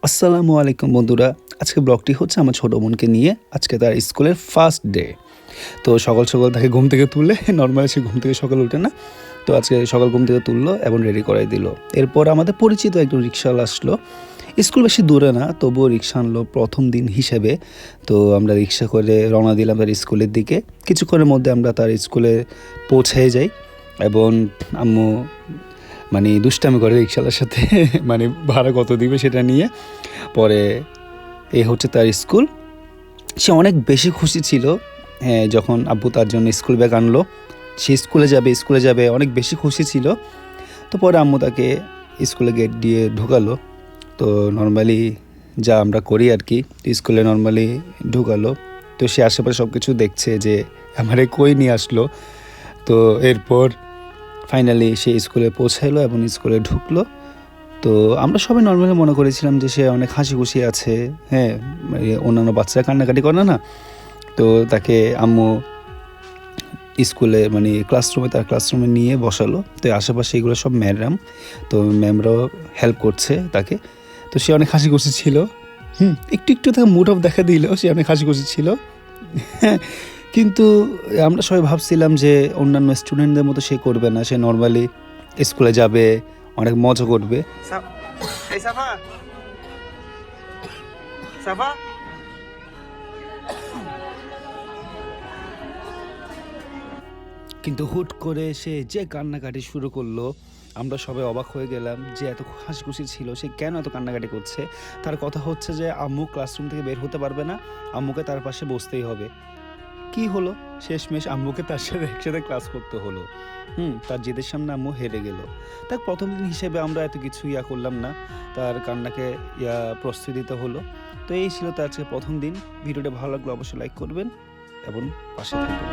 আসসালামু আলাইকুম বন্ধুরা। আজকে ব্লগটি হচ্ছে আমার ছোট বোনকে নিয়ে। আজকে তার স্কুলের ফার্স্ট ডে। তো সকাল তাকে ঘুম থেকে তুলে নরমালি সে ঘুম থেকে সকালে ওঠে না। তো আজকে সকাল ঘুম থেকে তুললো এবং রেডি করাই দিল। এরপর আমাদের পরিচিত একজন রিক্শাওয়ালা আসলো। স্কুল বেশি দূরে না, তবুও রিক্সা আনলো প্রথম দিন হিসেবে। তো আমরা রিক্সা করে রওনা দিলাম তার স্কুলের দিকে। কিছুক্ষণের মধ্যে আমরা তার স্কুলে পৌঁছে যাই এবং আম্মু দুষ্টামি করে রিক্সাওয়ালার সাথে ভাড়া কত দিবে সেটা নিয়ে। পরে এ হচ্ছে তার স্কুল। সে অনেক বেশি খুশি ছিল হ্যাঁ, যখন আব্বু তার জন্য স্কুল ব্যাগ আনলো। সে স্কুলে যাবে অনেক বেশি খুশি ছিল। তো পরে আম্মু তাকে স্কুলে গেট দিয়ে ঢুকালো। তো নর্মালি যা আমরা করি আর কি, স্কুলে নর্মালি ঢুকালো। তো সে আশেপাশে সব কিছু দেখছে যে আমারে কই নিয়ে আসলো। তো এরপর ফাইনালি সে স্কুলে পৌঁছালো এবং স্কুলে ঢুকলো। তো আমরা সবাই নর্মালি মনে করেছিলাম যে সে অনেক হাসি খুশি আছে। হ্যাঁ, অন্যান্য বাচ্চারা কান্নাকাটি করে না। তো তাকে আম্মু স্কুলে তার ক্লাসরুমে নিয়ে বসালো। তো আশেপাশে এগুলো সব ম্যাডাম, তো ম্যামরাও হেল্প করছে তাকে। তো সে অনেক হাসি খুশি ছিল। একটু তাকে মুড অফ দেখা দিলেও সে অনেক হাসি খুশি ছিল। হ্যাঁ, কিন্তু আমরা সবাই ভাবছিলাম যে অন্যান্য স্টুডেন্টদের মতো সে করবে না, সে নর্মালি স্কুলে যাবে, অনেক মজা করবে। এই সাফা সাফা কিন্তু হুট করে সে যে কান্নাকাটি শুরু করলো, আমরা সবাই অবাক হয়ে গেলাম যে এত হাসি খুশি ছিল সে কেন এত কান্নাকাটি করছে। তার কথা হচ্ছে যে আম্মু ক্লাসরুম থেকে বের হতে পারবে না, আম্মুকে তার পাশে বসতেই হবে। কি হলো, শেষমেশ আম্মুকে তার সাথে একসাথে ক্লাস করতে হলো। তার জেদের সামনে আম্মু হেরে গেল। তার প্রথম দিন হিসেবে আমরা এত কিছু করলাম না, তার কান্নাকে প্রস্তুতি দিতে হলো। তো এই ছিল তার আজকে প্রথম দিন। ভিডিওটা ভালো লাগলে অবশ্যই লাইক করবেন এবং পাশে থাকবেন।